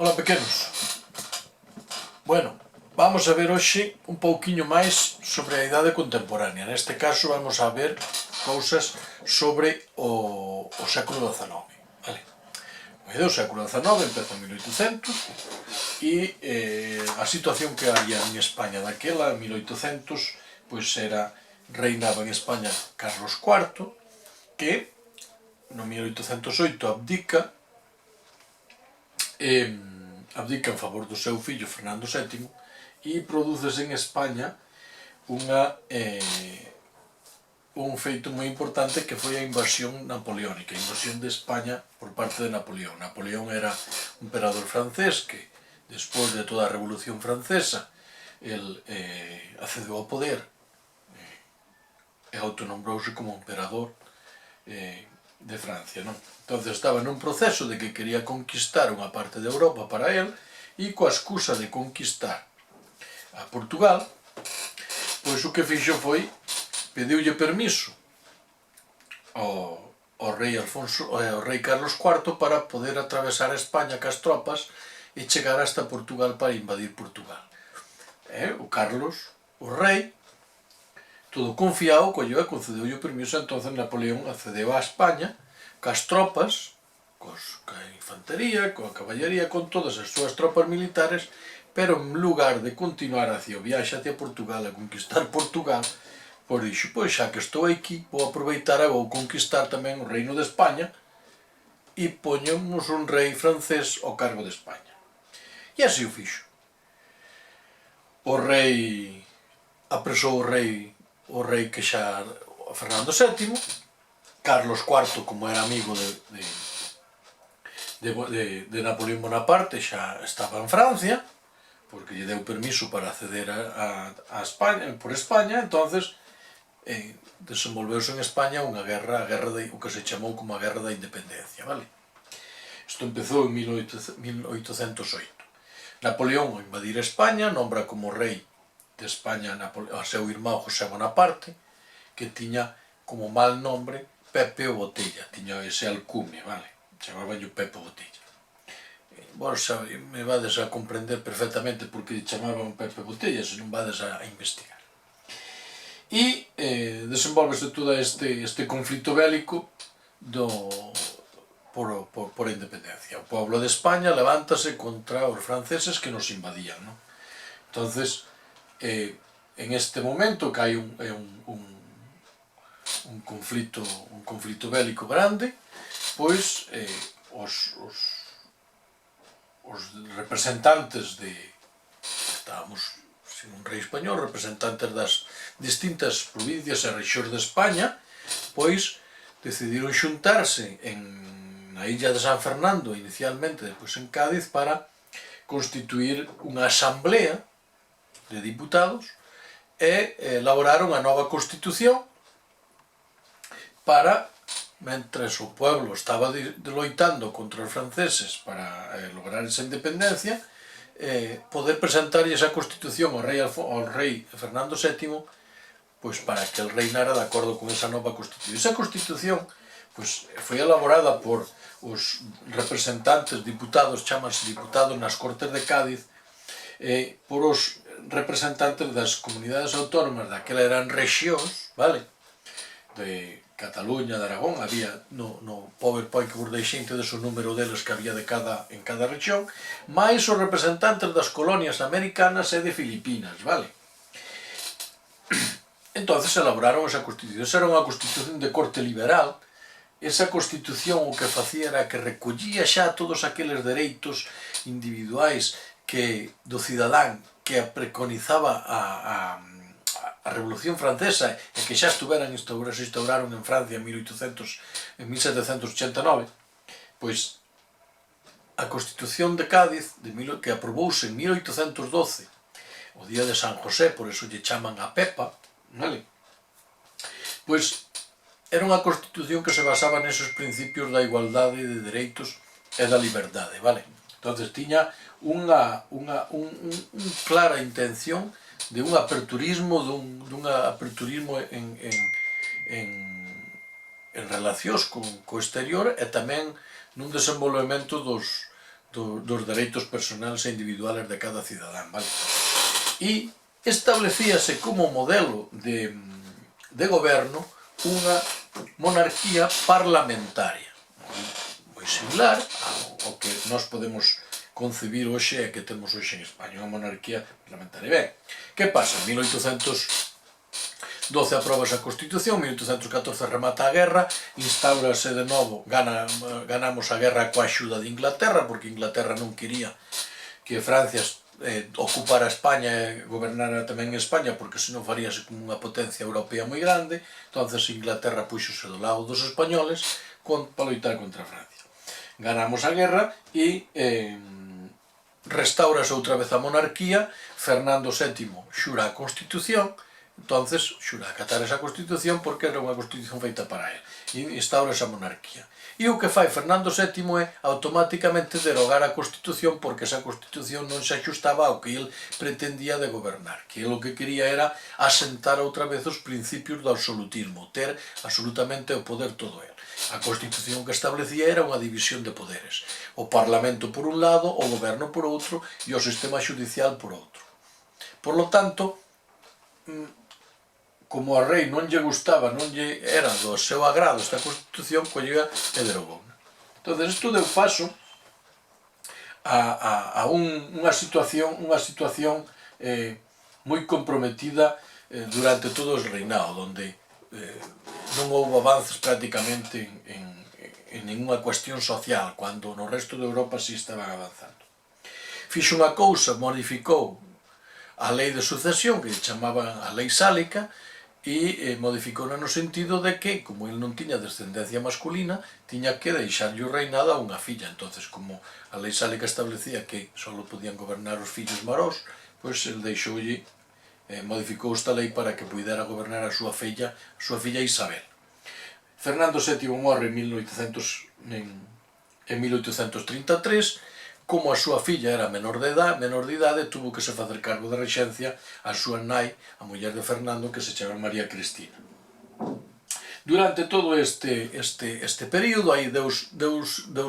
Ola, pequenos. Bueno, vamos a ver hoxe un pouquiño máis sobre a idade contemporánea. Neste caso vamos a ver cousas sobre o século XIX. Vale? O século XIX empeza en 1800 e a situación que había en España daquela, en 1800, pois era, reinaba en España Carlos IV, que no 1808 abdica en favor do seu fillo Fernando VII e prodúcese en España un feito moi importante que foi a invasión napoleónica, a invasión de España por parte de Napoleón. Napoleón era un emperador francés que, despois de toda a Revolución Francesa, el accedeu ao poder e autonombrouse como emperador de Francia, non? Entón estaba nun proceso de que quería conquistar unha parte de Europa para él e coa excusa de conquistar a Portugal, pois o que fixo foi pediulle permiso ao rei Carlos IV para poder atravesar a España cas tropas e chegar hasta Portugal para invadir Portugal. O Carlos, o rei, todo confiado, colleu e concedeulle o permiso, e entón Napoleón accedeu a España cas tropas, ca infantería, coa caballería, con todas as súas tropas militares, pero en lugar de continuar hacia o viaxe hacia Portugal a conquistar Portugal, pois dixo, pois xa que estou aquí, vou aproveitar e vou conquistar tamén o reino de España e poñemos un rei francés ao cargo de España. E así o fixo. O rei apresou o rei que xa, Fernando VII, Carlos IV, como era amigo de Napoleón Bonaparte, xa estaba en Francia, porque lle deu permiso para acceder a España, por España, entonces desenvolveuse en España unha guerra, o que se chamou como a Guerra da Independencia, vale? Isto empezou en 1808. Napoleón, ao invadir España, nombra como rei de España ao seu irmão José Bonaparte, que tiña como mal nombre Pepe o Botella, tiña ese alcume, vale? Chamabanlle Pepe o Botella. Vos me vades a comprender perfectamente por que chamaban Pepe Botella, se non vades a investigar. E desenvolvese todo este conflito bélico por a independencia. O pobo de España levántase contra os franceses que nos invadían, non? Entonces, en este momento que hai un conflito bélico grande, pois os representantes estábamos sin un rei español, representantes das distintas provincias e rexións de España, pois decidiron xuntarse na illa de San Fernando, inicialmente, depois en Cádiz, para constituir unha asamblea de diputados e elaborar unha nova constitución para, mentres o pueblo estaba loitando contra os franceses para lograr esa independencia, poder presentar esa constitución ao rei Fernando VII, pois para que el reinara de acordo con esa nova constitución. Esa constitución foi elaborada por os representantes, diputados, chamanse diputados nas Cortes de Cádiz, por os representantes das comunidades autónomas daquela eran rexións, vale? De Cataluña, de Aragón, había no PowerPoint que vos deixei tedes o número deles que había en cada rexión, máis os representantes das colonias americanas e de Filipinas, vale? Entonces elaboraron esa constitución. Esa era unha constitución de corte liberal. Esa constitución o que facía era que recollía xa todos aqueles dereitos individuais do cidadán que preconizaba a Revolución Francesa e que xa se instauraron en Francia en 1789, pois a Constitución de Cádiz, que aprobouse en 1812, o día de San José, por eso lle chaman a Pepa, vale? Pois era unha Constitución que se basaba nesos principios da igualdade de dereitos e da liberdade, vale? Entonces tiña unha clara intención de un aperturismo en relacións co exterior e tamén nun desenvolvemento dos dereitos personales e individuales de cada cidadán, vale? E establecíase como modelo de goberno unha monarquía parlamentaria, moi similar ao que nós podemos concebir hoxe e que temos hoxe en España, unha monarquía parlamentaria. Ben, que pasa? En 1812 aprobase a Constitución, en 1814 remata a guerra, instaurase de novo, ganamos a guerra coa axuda de Inglaterra, porque Inglaterra non quería que Francia ocupara España e gobernara tamén España, porque senón faríase como unha potencia europea moi grande. Entonces Inglaterra puxose do lado dos españoles para loitar contra Francia. Ganamos a guerra e restaurase outra vez a monarquía. Fernando VII xura a Constitución, entonces xura acatar esa Constitución porque era unha Constitución feita para él, e instaura esa monarquía. E o que fai Fernando VII é automáticamente derogar a Constitución, porque esa Constitución non se axustaba ao que ele pretendía de gobernar, que ele o que quería era asentar outra vez os principios do absolutismo, ter absolutamente o poder todo ele. A Constitución que establecía era unha división de poderes, o Parlamento por un lado, o goberno por outro e o sistema xudicial por outro. Por lo tanto, como ao rei non lle gustaba, non lle era do seu agrado esta Constitución, collía e derogou. Entón, isto deu paso a unha situación moi comprometida durante todo o reinado, onde non houve avances prácticamente en ninguna cuestión social, cando no resto de Europa si estaban avanzando. Fixo unha cousa, modificou a lei de sucesión, que chamaban a lei sálica, e modificouna no sentido de que, como ele non tiña descendencia masculina, tiña que deixarlle o reinado a unha filla. Entonces, como a lei sálica establecía que só podían gobernar os fillos marós, pois ele deixoulle, modificou esta lei para que pudera gobernar a súa filla Isabel. Fernando VII morre en 1833, como a súa filla era menor de idade, tuvo que se facer cargo da rexencia a súa nai, a muller de Fernando, que se chama María Cristina. Durante todo este período aí deu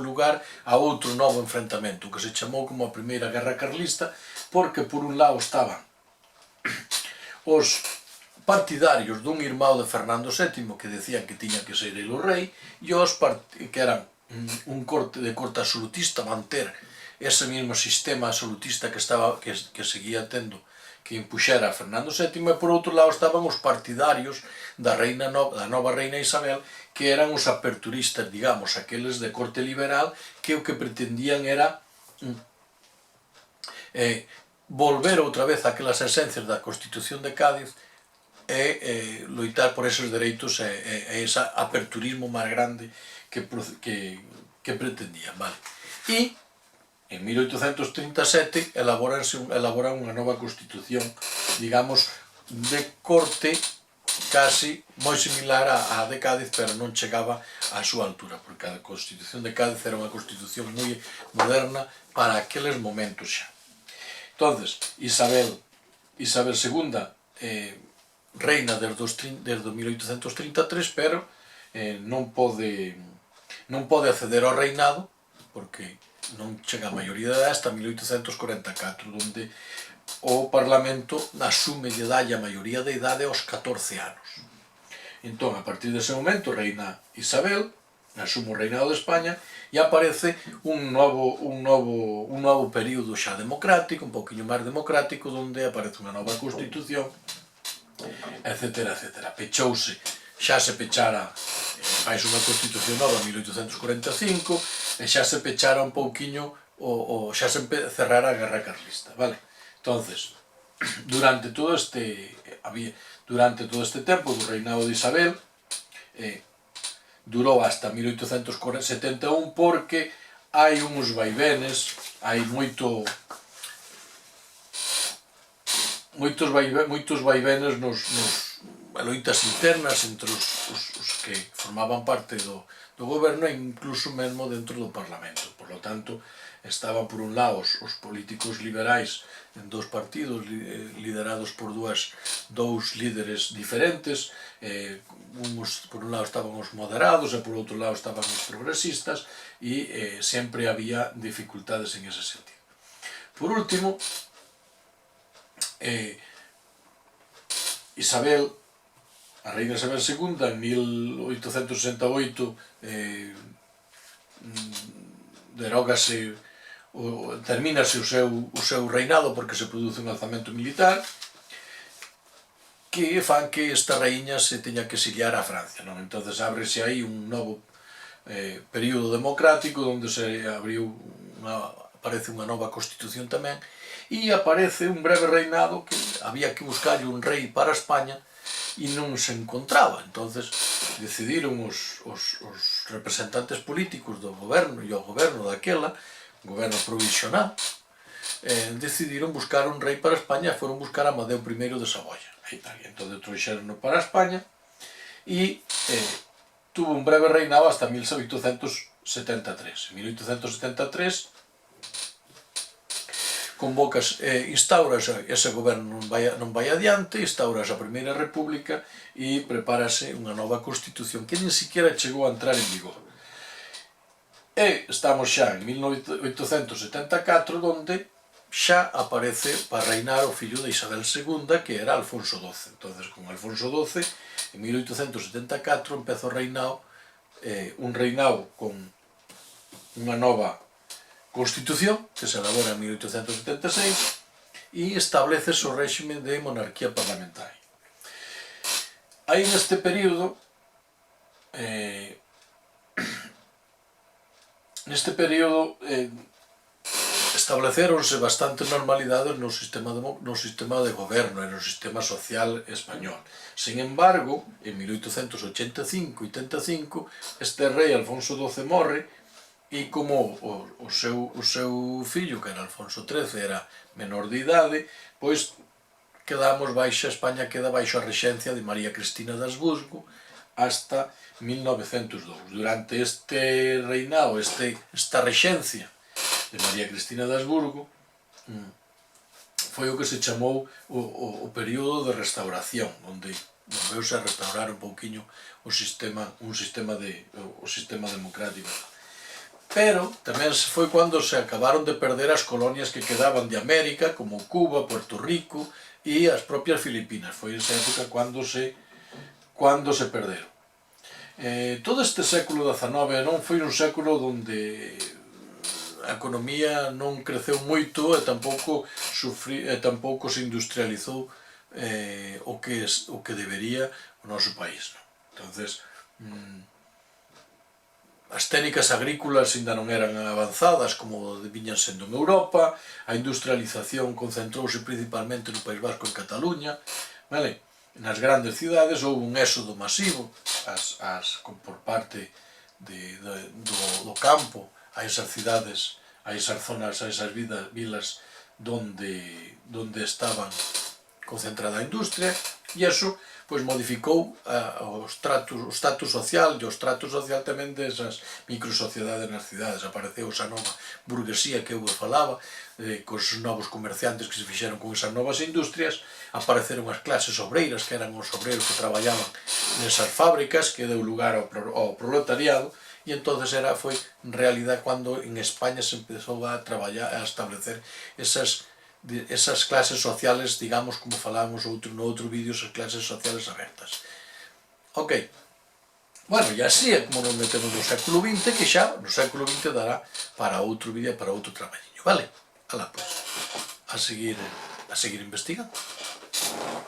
lugar a outro novo enfrentamento, que se chamou como a Primeira Guerra Carlista, porque por un lado estaban os partidarios dun irmão de Fernando VII que decían que tiña que ser ele o rei, e os que eran un corte absolutista, manter ese mesmo sistema absolutista que seguía tendo, que impuxera a Fernando VII, e por outro lado estaban os partidarios da nova reina Isabel, que eran os aperturistas, digamos, aqueles de corte liberal, que o que pretendían era volver outra vez aquelas esencias da Constitución de Cádiz e loitar por esos dereitos e ese aperturismo máis grande que pretendían, vale? E en 1837 elaboran unha nova Constitución, digamos, de corte casi moi similar á de Cádiz, pero non chegaba á súa altura, porque a Constitución de Cádiz era unha Constitución moi moderna para aqueles momentos xa. Entonces, Isabel II reina desde 1833, pero non pode acceder ao reinado, porque non chega a maioría de edad hasta 1844, onde o Parlamento asume de dalle a maioría de idade aos 14 anos. Entón, a partir dese momento, reina Isabel, asume o reinado de España, e aparece un novo período xa democrático, un poquinho máis democrático, onde aparece unha nova Constitución, etcétera, etcétera. Xa se pechara, fais unha Constitución nova en 1845, e xa se pechara un pouquiño, xa se cerrara a Guerra Carlista, vale? Entonces, durante todo este tempo do reinado de Isabel, durou hasta 1871, porque hai uns vaivenes, hai moitos vaivenes nos loitas internas entre os que formaban parte do goberno e incluso mesmo dentro do Parlamento. Por Por lo tanto, estaban por un lado os políticos liberais en dous partidos liderados por dous líderes diferentes, por un lado estaban os moderados e por outro lado estaban os progresistas, e sempre había dificultades en ese sentido. Por último, a reina Isabel II, en 1868, termínase o seu reinado porque se produce un alzamento militar que fan que esta raíña se teña que exiliar a Francia, non? Entonces ábrese aí un novo período democrático onde aparece unha nova constitución tamén, e aparece un breve reinado que había que buscarlle un rei para España e non se encontraba. Entonces decidiron os representantes políticos do goberno e o goberno daquela, goberno provisional, decidiron buscar un rei para España e foron buscar a Amadeo I de Saboya. Entón trouxeron para España e tuvo un breve reinado hasta 1873. En 1873 instaurase ese goberno non vai adiante, instaurase a Primeira República e prepárase unha nova Constitución que nin siquiera chegou a entrar en vigor. E estamos xa en 1874, onde xa aparece para reinar o fillo de Isabel II, que era Alfonso XII. Entón, con Alfonso XII, en 1874, empeza o reinado, un reinado con unha nova Constitución, que se elabora en 1876, e establecese o réxime de monarquía parlamentaria. Aí neste período, estableceronse bastantes normalidades no sistema de goberno e no sistema social español. Sin embargo, en 1885, este rei Alfonso XII morre, e como o seu fillo, que era Alfonso XIII, era menor de idade, pois España queda baixo a rexencia de María Cristina de Habsburgo hasta 1902. Durante este reinado, esta rexencia de María Cristina de Habsburgo, foi o que se chamou o período de restauración, onde volveuse a restaurar un pouquiño o sistema democrático. Pero tamén foi cando se acabaron de perder as colonias que quedaban de América, como Cuba, Puerto Rico e as propias Filipinas. Foi esa época cando se perderon. Todo este século XIX non foi un século onde a economía non creceu moito e tampouco se industrializou o que debería o noso país. Entonces, as técnicas agrícolas ainda non eran avanzadas como viñan sendo en Europa, a industrialización concentrouse principalmente no País Vasco e en Cataluña, nas grandes cidades houve un éxodo masivo por parte do campo a esas cidades, a esas zonas, a esas vilas donde estaban concentrada a industria, e iso modificou o status social e o status social tamén desas microsociedades nas cidades. Apareceu esa nova burguesía que eu vos falaba, cos novos comerciantes que se fixeron con esas novas industrias, apareceron as clases obreiras, que eran os obreiros que traballaban nesas fábricas, que deu lugar ao proletariado, e entón foi en realidad cando en España se empezou a establecer esas clases sociales, digamos, como falábamos no outro vídeo, esas clases sociales abertas. Ok. Bueno, e así é como nos metemos no século XX, que xa no século XX dará para outro vídeo e para outro traballiño, vale? Alá, pois, a seguir investigando.